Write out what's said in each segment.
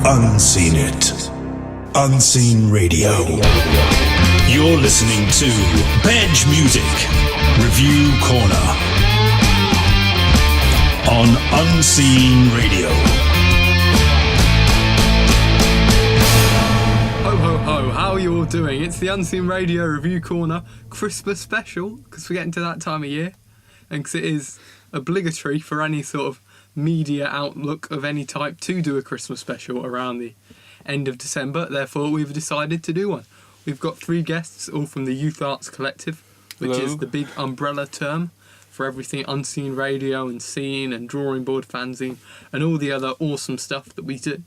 Unseen It. Unseen Radio. You're listening to Bedge Music Review Corner on Unseen Radio. Ho ho ho, how are you all doing? It's the Unseen Radio Review Corner Christmas special, because we're getting to that time of year, and because it is obligatory for any sort of media outlook of any type to do a Christmas special around the end of December. Therefore, we've decided to do one. We've got 3 guests, all from the Youth Arts Collective, which Hello. is the big umbrella term for everything Unseen Radio and Scene and Drawing Board Fanzine and all the other awesome stuff that we do.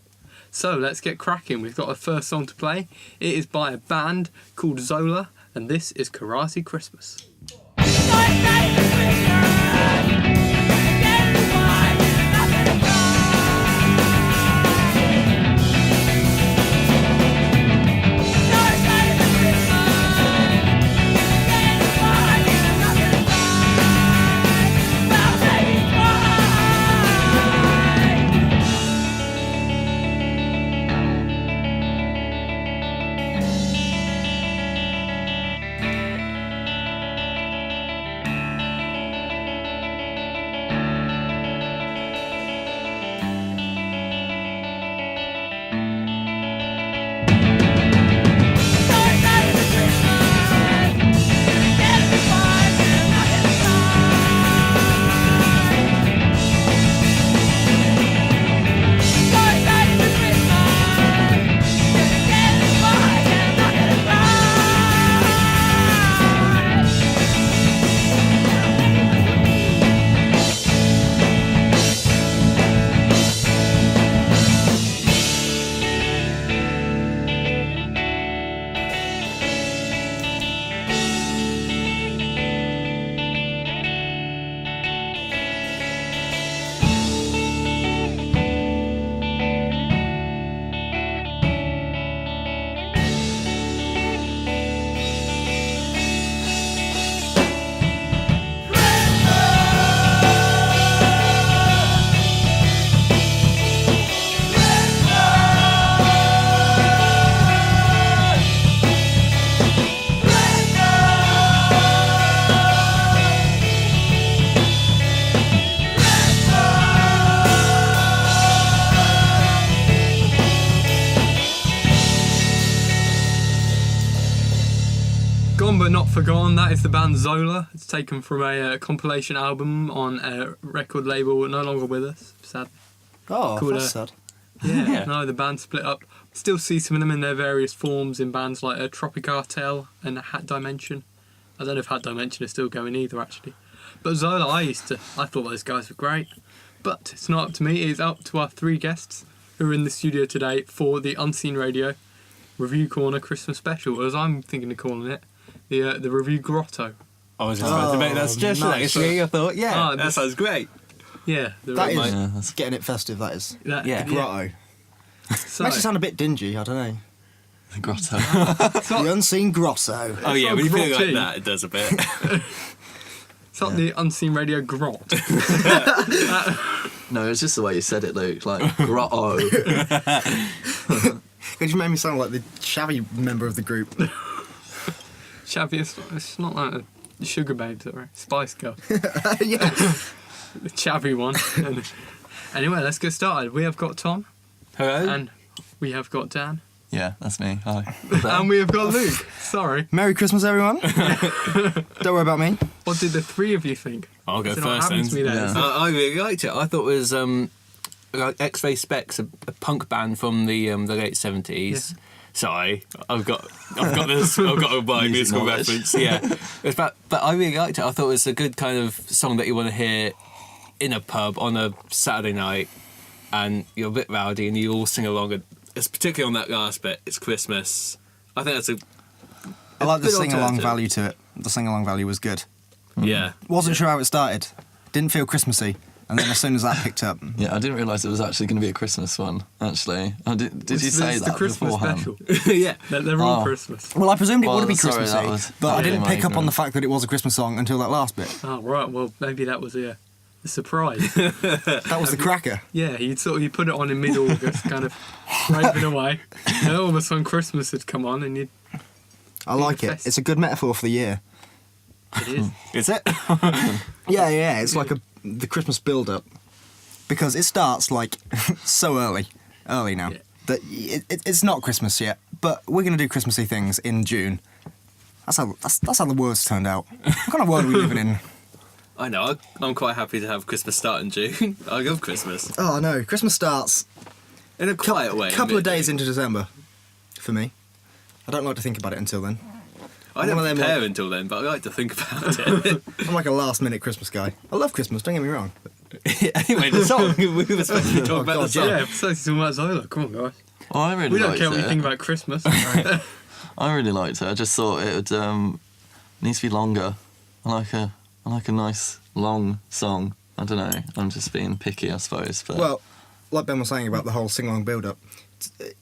So let's get cracking. We've got our first song to play. It is by a band called Zola, and this is Karate Christmas. Gone but not forgotten, that is the band Zola. It's taken from a compilation album on a record label no longer with us, sad. Oh, Called, that's sad. Yeah, no, the band split up. Still see some of them in their various forms in bands like Tropic Cartel and Hat Dimension. I don't know if Hat Dimension is still going either, actually. But Zola, I thought those guys were great. But it's not up to me, it's up to our 3 guests who are in the studio today for the Unseen Radio Review Corner Christmas Special, as I'm thinking of calling it, the Review Grotto. I was just about to make that suggestion, nice. actually. I thought, Oh, that sounds great. Yeah, That is that's- getting it festive, that is. Yeah. Grotto. So, Makes it sound a bit dingy, I don't know. The grotto. The Unseen Grosso. Oh, yeah, not when you feel it grotty. like that, it does a bit. it's not the Unseen Radio Grot. No, it's just the way you said it, Luke. Like, grotto. It just made me sound like the shabby member of the group. Shabby, it's not like the Sugar Babes, right? Spice Girl. Yeah. The chabby one. Anyway, let's get started. We have got Tom, Hello? and we have got Dan, Yeah, that's me. Hi. and we have got Luke. Sorry. Merry Christmas, everyone. Don't worry about me. What did the 3 of you think? I'll go Is it not first happened then. to me then? Yeah. Is it- I really liked it. I thought it was like X-Ray Specs, a punk band from the late 70s. Yeah. Sorry, I've got this. I've got my musical knowledge. reference. Yeah, but I really liked it. I thought it was a good kind of song that you want to hear in a pub on a Saturday night, and you're a bit rowdy and you all sing along. And it's particularly on that last bit. It's Christmas. I think that's a. I like the good sing-along alternative. value to it. The sing-along value was good. Yeah. Wasn't sure how it started. Didn't feel Christmassy. And then as soon as that picked up... Yeah, I didn't realise it was actually going to be a Christmas one, actually. Did you say It's that the Christmas beforehand? special. Yeah. They're all Oh. Christmas. Well, I presumed it Well, would be sorry, that Christmassy, was but I really didn't my pick up on the ignorance. fact that it was a Christmas song until that last bit. Oh, right. Well, maybe that was the the surprise. That was the cracker. Yeah, he'd put it on in mid-August, kind of raving away. And all of a sudden Christmas had come on, and I like it. It's a good metaphor for the year. it is. Is it? Yeah. It's like the Christmas build-up, because it starts like so early now Yeah. that it's not Christmas yet. But we're gonna do Christmassy things in June. That's how the world's turned out. What kind of world are we living in? I know. I'm quite happy to have Christmas start in June. I love Christmas. Oh no, Christmas starts In a quiet way. a couple of admittedly. days into December for me. I don't like to think about it until then. I don't one of them, prepare like- until then, but I like to think about it. I'm like a last-minute Christmas guy. I love Christmas, don't get me wrong. Anyway, the song. We were supposed to be talking about God, the song. Yeah, besides talking about Zola. Come on, guys. Well, I really We don't liked care what you it. think about Christmas. I really liked it. I just thought it would needs to be longer. I like a nice long song. I don't know. I'm just being picky, I suppose. But Well, like Ben was saying about the whole sing-along build-up,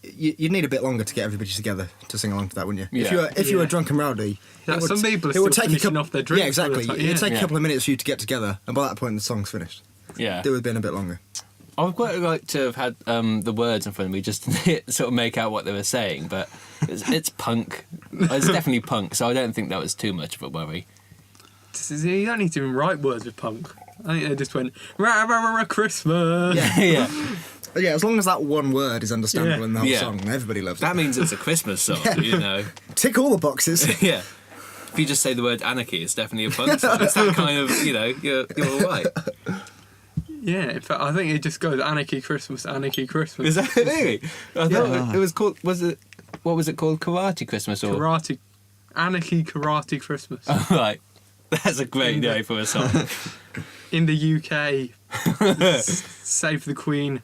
you'd need a bit longer to get everybody together to sing along to that, wouldn't you? Yeah. If you were Yeah. drunk and rowdy, Yeah, it would- some people are it would still take a finishing couple, off their drinks Yeah, exactly. all the time, It'd take yeah. a couple of minutes for you to get together, and by that point the song's finished. Yeah. It would have been a bit longer. I would quite like to have had the words in front of me just to sort of make out what they were saying, but it's punk. It's definitely punk, so I don't think that was too much of a worry. You don't need to even write words with punk. I think they just went, rah, rah, rah, rah, Christmas. Yeah. Yeah, Yeah, as long as that one word is understandable Yeah. in the whole Yeah. song, everybody loves that it. means it's a Christmas song, you know. Tick all the boxes. Yeah. If you just say the word anarchy, it's definitely a punk song. It's that kind of, you know, you're all right. Yeah, in fact, I think it just goes Anarchy Christmas, Anarchy Christmas. Is that really? I Yeah. thought it was called, what was it called? Karate Christmas or? Karate, Anarchy Karate Christmas. Oh, right. That's a great name for a song. In the UK, Save the Queen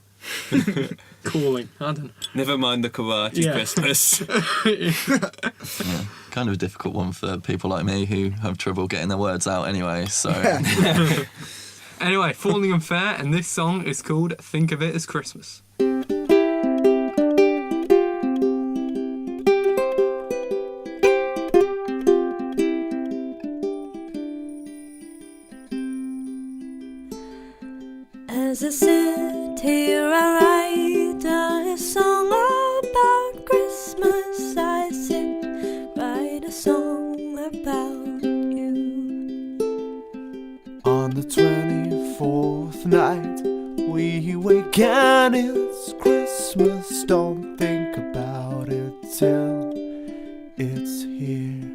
calling. I don't know. Never mind the karate Yeah. Christmas. yeah, kind of a difficult one for people like me who have trouble getting their words out anyway. So Anyway, Fallingham Fair, and this song is called Think of It as Christmas. As I sit here, I write a song about Christmas. I sit, write a song about you. On the 24th night, we wake and it's Christmas. Don't think about it till it's here.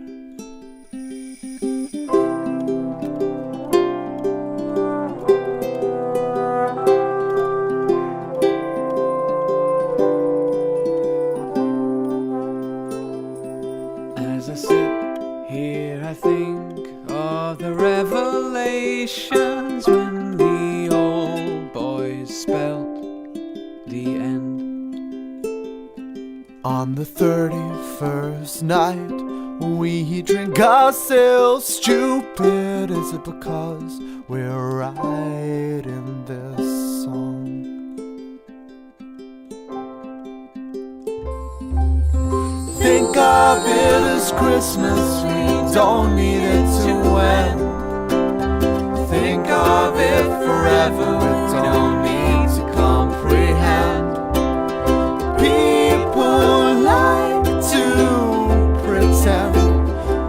As I sit here, I think of the revelations when the old boys spelt the end. On the 31st night, we drink ourselves stupid. Is it because we're writing this song? Think of it as Christmas, we don't need it to end. Think of it forever, we don't need to comprehend. People like to pretend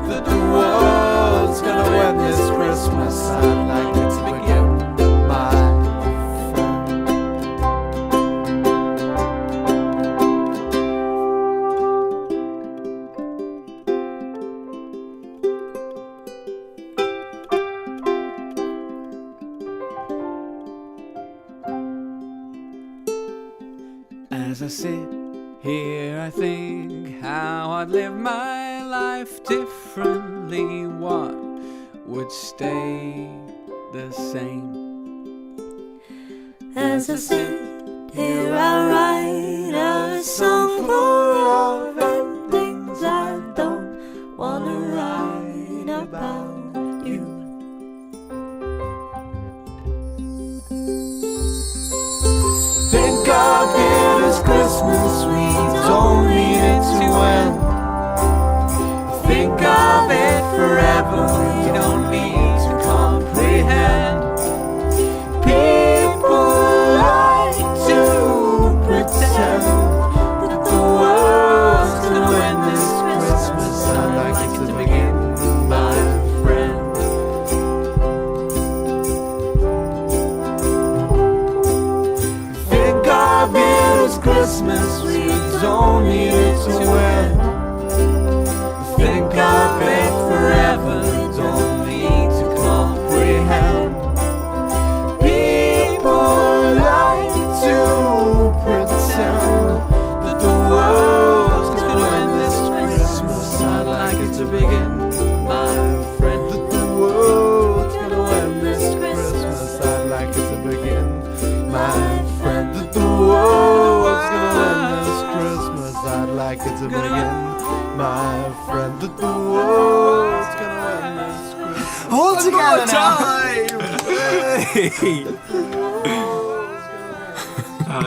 that the world's gonna end this Christmas. I'd like it to begin, my friend. As I sit here, I think how I'd live my life differently. What would stay the same? As I sit here, I write a song full of endings. I don't wanna write about you. Think of it as Christmas, we don't need it to end. Think of it forever, we don't need to comprehend. Christmas, we don't need it to end. Think of it forever, don't need to comprehend. People like to pretend that the world's gonna end this Christmas. I'd like it to begin, my friend. That the world's gonna end this Christmas. I'd like it to begin, my friend. That the world's gonna end this Christmas. I'd like it to begin, my friend. That the world's gonna end this Christmas. All together now.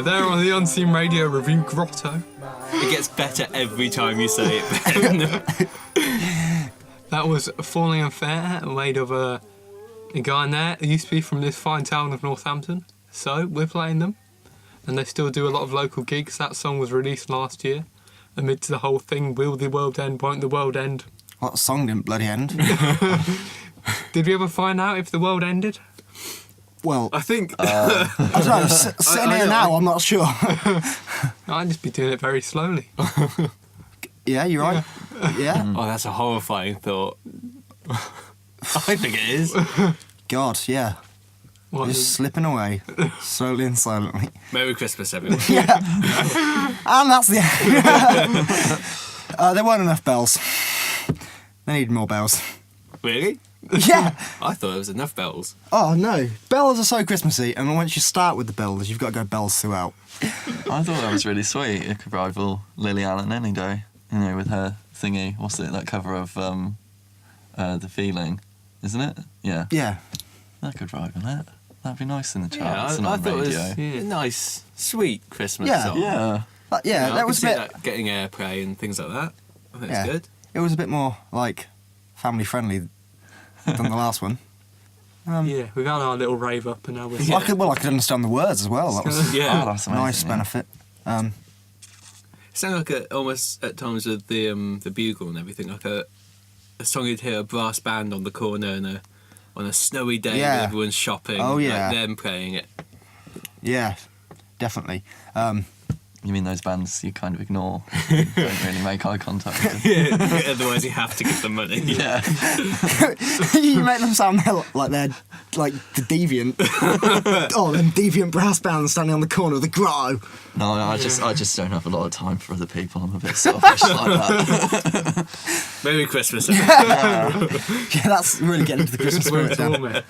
There on the Unseen Radio Review Grotto. It gets better every time you say it, Ben. That was Fallingham Fair, made of a guy in there who used to be from this fine town of Northampton. So we're playing them, and they still do a lot of local gigs. That song was released last year. Amidst the whole thing, will the world end, won't the world end? What song didn't bloody end? Did we ever find out if the world ended? Well, I think I don't know. Sitting here now, I'm not sure. I'd just be doing it very slowly. Yeah, you're right. Yeah. Oh, that's a horrifying thought. I think it is. God, yeah. What Just is- slipping away, slowly and silently. Merry Christmas, everyone. And that's the end. There weren't enough bells. They need more bells. Really? Yeah. I thought there was enough bells. Oh no, bells are so Christmassy, and once you start with the bells, you've got to go bells throughout. I thought that was really sweet. It could rival Lily Allen any day. You know, with her thingy. What's it? That cover of The Feeling, isn't it? Yeah. Yeah. That could rival it. That'd be nice in the Yeah, charts and I on thought radio. it was a nice, sweet Christmas Yeah. song. Yeah. Yeah, I that was a can see bit. that getting airplay and things like that. I think Yeah. it's good. It was a bit more like family friendly than the last one. Yeah, we've had our little rave up and now we're... I could understand the words as well. That was Yeah. Oh, that's a amazing. nice benefit. It sounded like almost at times with the bugle and everything, like a song you'd hear a brass band on the corner on a snowy day Yeah. when everyone's shopping. Oh, yeah. Like them playing it. Yeah, definitely. You mean those bands you kind of ignore? Don't really make eye contact with. Otherwise, you have to give them money. Yeah. You make them sound like they're like the deviant. Oh, them deviant brass bands standing on the corner of the grotto. No, I just don't have a lot of time for other people. I'm a bit selfish like that. Merry Christmas. Yeah, that's really getting into the Christmas spirit now.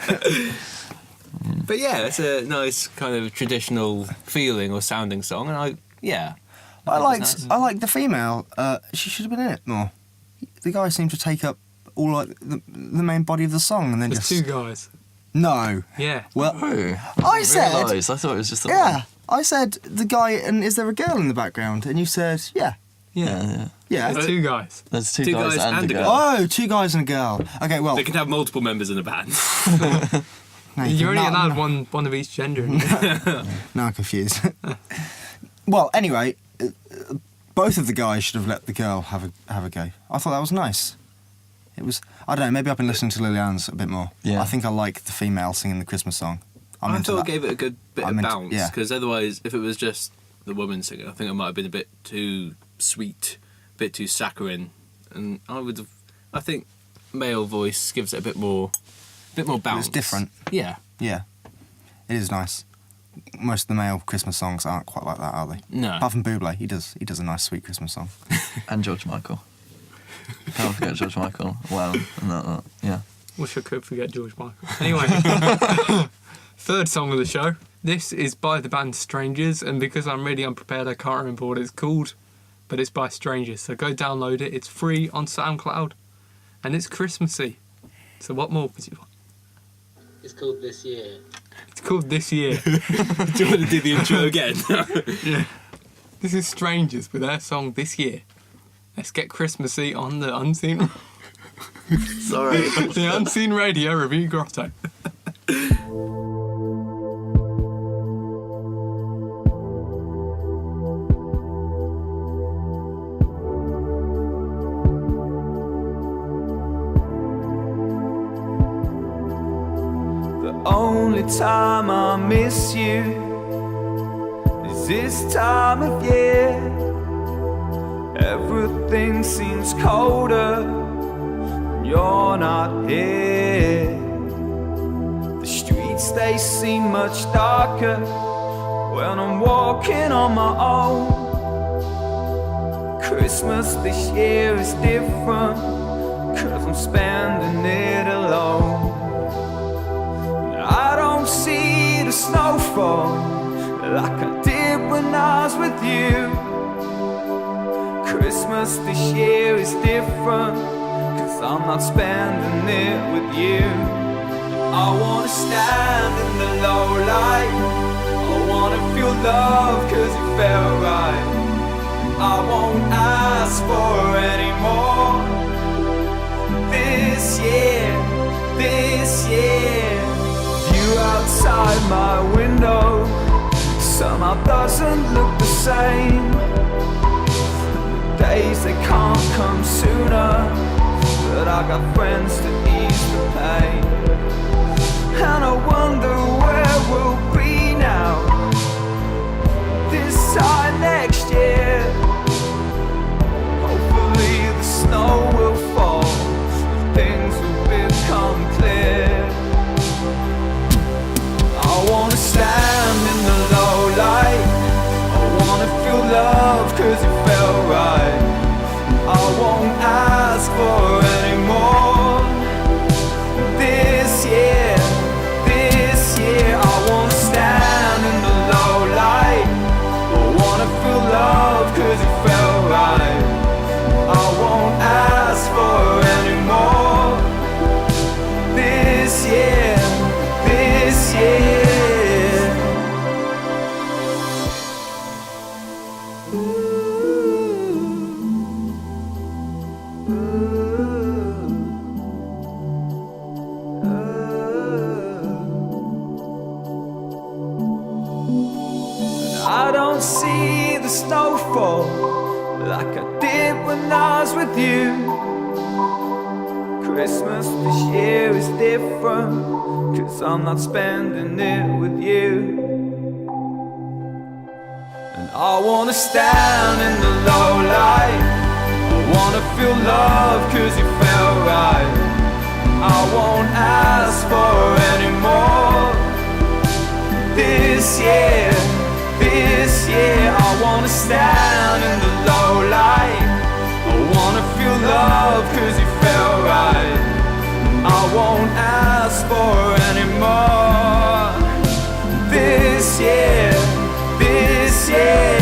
But yeah, it's a nice kind of traditional feeling or sounding song, and I liked the female. She should have been in it more. The guy seemed to take up all like the main body of the song, and then There's just two guys. no. Yeah. Well, Oh, I said realise. I thought it was just the yeah. I said the guy, and is there a girl in the background? And you said yeah. Yeah. Yeah. There's two guys. There's two Two guys, guys and and a a girl. girl. Oh, two guys and a girl. Okay, well, they could have multiple members in a band. Nathan, You're only no, allowed no. one of each gender. Now I'm confused. Well, anyway, both of the guys should have let the girl have a go. I thought that was nice. It was. I don't know. Maybe I've been listening to Liliana's a bit more. Yeah. I think I like the female singing the Christmas song. I'm I into thought it that. gave it a good bit I'm of into- bounce, yeah. because otherwise, if it was just the woman singing, I think it might have been a bit too sweet, a bit too saccharine, and I think male voice gives it a bit more bounce. It's different. Yeah. Yeah, it is nice. Most of the male Christmas songs aren't quite like that, are they? No. Apart from Bublé, he does a nice sweet Christmas song. And George Michael. Can't forget George Michael. Well, that, yeah. Wish I could forget George Michael. Anyway, third song of the show. This is by the band Strangers, and because I'm really unprepared, I can't remember what it's called, but it's by Strangers. So go download it. It's free on SoundCloud, and it's Christmassy. So what more would you want? It's called This Year. It's called This Year. Do you want to do the intro again? Yeah. This is Strangers with their song This Year. Let's get Christmassy on the Unseen... Sorry. the Unseen Radio Review Grotto. The only time I miss you is this time of year, everything seems colder when you're not here. The streets, they seem much darker when I'm walking on my own. Christmas this year is different, 'cause I'm spending it alone. I don't see the snowfall like I did when I was with you. Christmas this year is different, 'cause I'm not spending it with you. I wanna stand in the low light, I wanna feel love 'cause it felt right. I won't ask for any more this year, this year. View outside my window somehow doesn't look the same. The days, they can't come sooner, but I got friends to ease the pain. And I wonder where we'll be now, this time next year. Hopefully the snow will fall, things will become clear. I wanna stand in the low light, I wanna feel love 'cause it felt right. I won't ask for any more this year, this year. I wanna stand in the low light, I wanna feel love 'cause it felt right. I won't ask for any more this year, this year. I don't see the snowfall like I did when I was with you. Christmas this year is different, 'cause I'm not spending it with you. And I wanna stand in the low light, I wanna feel love 'cause it felt right. I won't ask for any more this year, this year. I wanna stand in the low light, I wanna feel love 'cause it felt right. I won't ask for any more this year, this year.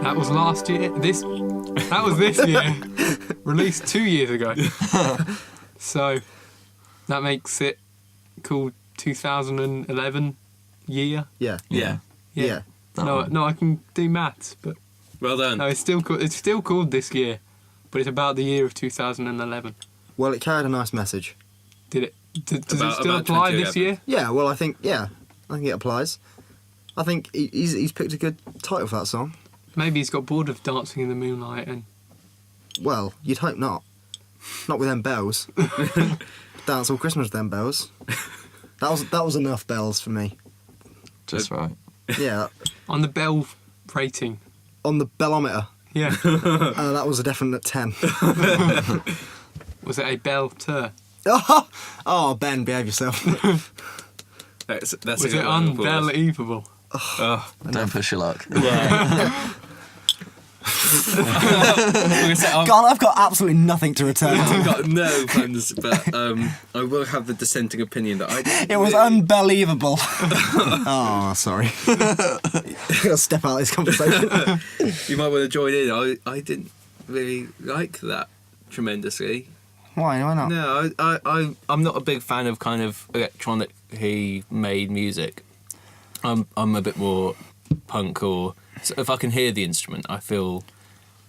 That was last year. That was this year. Released 2 years ago. So that makes it called 2011 year. Yeah. Yeah. Yeah. No, I can do maths, but Well done. no, it's still called this year, but it's about the year of 2011. Well, it carried a nice message. Did it? Does it About still apply this 2011. year? Yeah, well, I think it applies. I think he's picked a good title for that song. Maybe he's got bored of dancing in the moonlight and Well, you'd hope not. Not with them bells. Dance all Christmas with them bells. That was enough bells for me. Just right. Yeah, on the bell rating. on the bellometer, Yeah. that was a definite 10. Was it a bell-ter? Oh, Ben, behave yourself. That's Was it unbelievable? Don't push your luck. God, I've got absolutely nothing to return to. I've got no plans, but I will have the dissenting opinion that I didn't It was really- unbelievable. Oh, sorry. I'll step out of this conversation. You might want to join in. I didn't really like that tremendously. Why not? No, I'm not a big fan of kind of electronic-y made music. I'm a bit more punk, or so if I can hear the instrument, I feel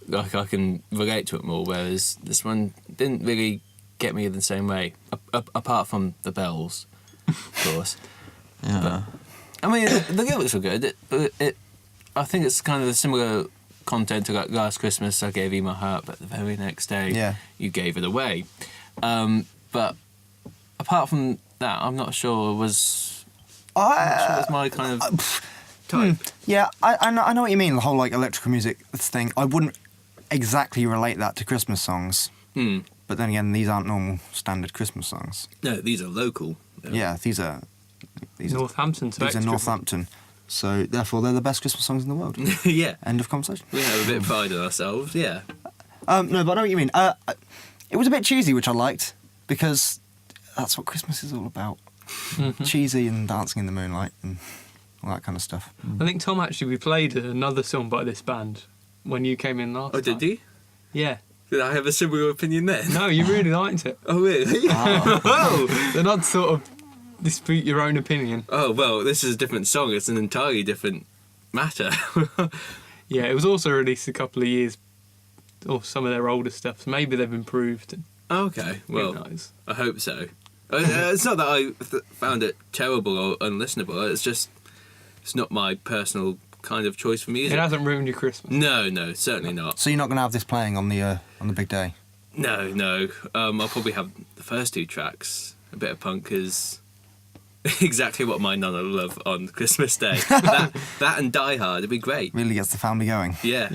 like I can relate to it more. Whereas this one didn't really get me in the same way, apart from the bells. of course. Yeah. I mean, the lyrics were good. I think it's kind of a similar content to like Last Christmas I gave you my heart, but the very next day you gave it away. But apart from that, I'm not sure it was my kind of type. Yeah, I know what you mean, the whole like electrical music thing. I wouldn't exactly relate that to Christmas songs. But then again, these aren't normal standard Christmas songs. No, these are local. Yeah, these are Northampton. These are Northampton. So therefore, they're the best Christmas songs in the world. Yeah. End of conversation. We have a bit of pride in ourselves, yeah. No, but I know what you mean. It was a bit cheesy, which I liked, because that's what Christmas is all about. Cheesy and dancing in the moonlight and all that kind of stuff. I think Tom actually replayed another song by this band when you came in last Oh, time. did you? Yeah. Did I have a similar opinion then? No, you really liked it. Oh, really? Oh. They're not sort of dispute your own opinion. Oh, well, this is a different song. It's an entirely different matter. Yeah, it was also released a couple of years, or some of their older stuff, so maybe they've improved. Okay, well, Who knows? I hope so. It's not that I found it terrible or unlistenable. It's just, it's not my personal kind of choice for music. It hasn't ruined your Christmas. No, certainly not. So you're not going to have this playing on the big day? No. I'll probably have the first two tracks. A bit of punk is exactly what my nonna love on Christmas Day. that and Die Hard, it'd be great. Really gets the family going. Yeah.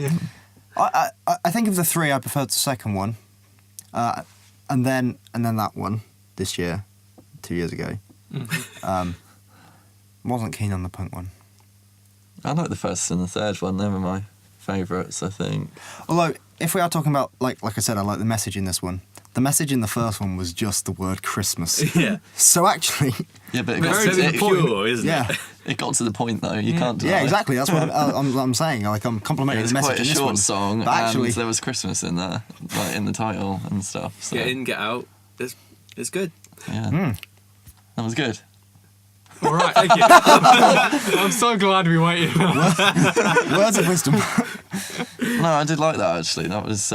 I think of the three, I preferred the second one, and then that one this year, 2 years ago. Wasn't keen on the punk one. I like the first and the third one. They were my favourites, I think. Although, if we are talking about, like I said, I like the message in this one. The message in the first one was just the word Christmas. Yeah. So actually, Yeah, but it It's got, very pure, isn't yeah, it? it got to the point, though. You can't deny yeah, it. exactly. That's what I'm saying. Like I'm It complimenting was the message quite a in this short one. song, But actually, and there was Christmas in there, like in the title and stuff. So, Get in, get out. It's good. yeah. That was good. All right, thank you. I'm so glad we waited. words of wisdom. No, I did like that, actually. That was...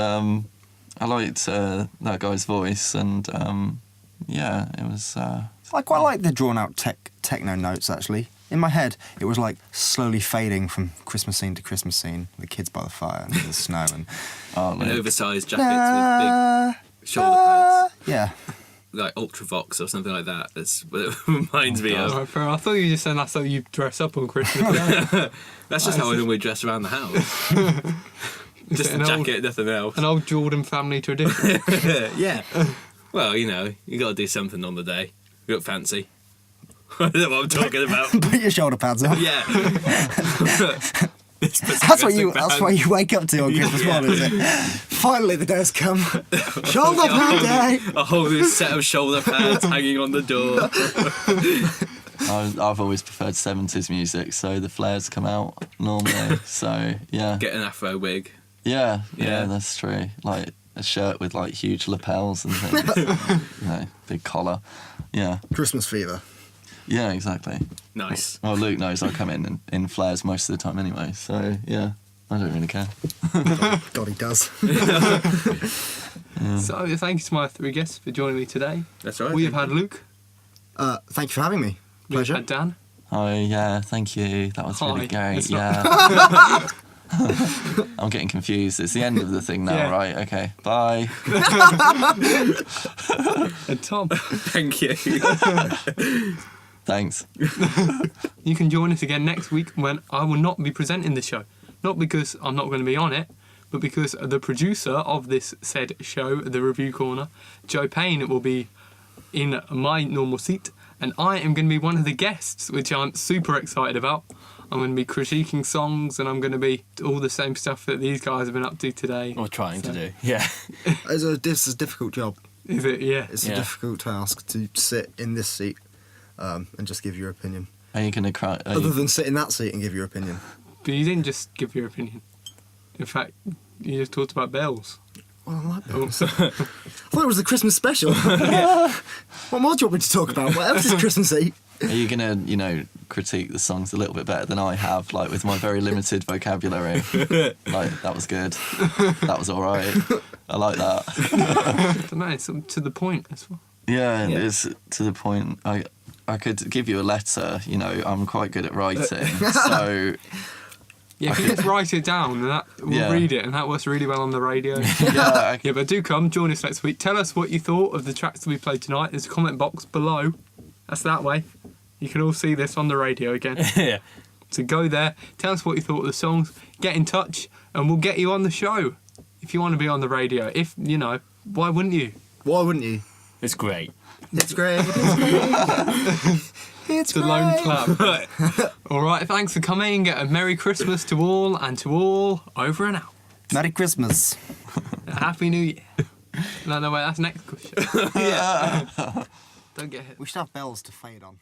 I liked that guy's voice, and yeah, it was... I quite like the drawn-out techno notes, actually. In my head, it was like slowly fading from Christmas scene to Christmas scene. The kids by the fire and the snow and... oh, An like, oversized jackets with big shoulder pads. Yeah. Like Ultravox or something like that. That's what it reminds me of. Alright, fair. I thought you were just saying that's how you dress up on Christmas Day. That's just how I normally dress around the house. Just a jacket, nothing else. An old Jordan family tradition. Yeah. Well, you know, you got to do something on the day. You look fancy. I don't know what I'm talking about. Put your shoulder pads on. Yeah. That's what you wake up to on Christmas morning, is it? Finally, the day's come. Shoulder pad day. A whole new set of shoulder pads hanging on the door. I've always preferred 70s music, so the flares come out normally. So, yeah. Get an afro wig. Yeah, Yeah. that's true. Like a shirt with like huge lapels and things. You know, big collar. Yeah. Christmas fever. Yeah, exactly. Nice. Well, Luke knows I come in flares most of the time anyway, so yeah, I don't really care. God, he does. So thank you to my three guests for joining me today. That's right. We have had Luke. Thank you for having me. We've Pleasure. had Dan. Oh yeah, thank you. That was really Hi. great. It's Yeah. I'm getting confused. It's the end of the thing now, Yeah. right? Okay. Bye. And Tom. Thank you. Thanks. You can join us again next week when I will not be presenting the show. Not because I'm not going to be on it, but because the producer of this said show, The Review Corner, Joe Payne, will be in my normal seat, and I am going to be one of the guests, which I'm super excited about. I'm going to be critiquing songs, and I'm going to be all the same stuff that these guys have been up to today. Or trying to do. Yeah. It's a difficult job. Is it? Yeah. It's Yeah. a difficult task to sit in this seat and just give your opinion. Are you gonna cry? Other than sit in that seat and give your opinion. But you didn't just give your opinion. In fact, you just talked about bells. Well, I like that. Oh, so, I thought it was the Christmas special. What more do you want me to talk about? What else is Christmassy? Are you gonna, critique the songs a little bit better than I have, like with my very limited vocabulary? Like that was good. That was all right. I like that. I don't know, it's to the point as well. Yeah, Yeah. it's to the point. I could give you a letter. You know, I'm quite good at writing, so Yeah, if you just write it down, and we'll read it, and that works really well on the radio. yeah. Yeah, but do come, join us next week. Tell us what you thought of the tracks that we played tonight. There's a comment box below. That's that way. You can all see this on the radio again. Yeah. So go there, tell us what you thought of the songs, get in touch, and we'll get you on the show. If you want to be on the radio. If, you know, why wouldn't you? Why wouldn't you? It's great. It's great. It's great. It's a lone clap. All right, thanks for coming. A Merry Christmas to all, and to all, over and out. Merry Christmas. Happy New Year. No, wait, that's next question. Yeah. Don't get hit. We should have bells to fade on.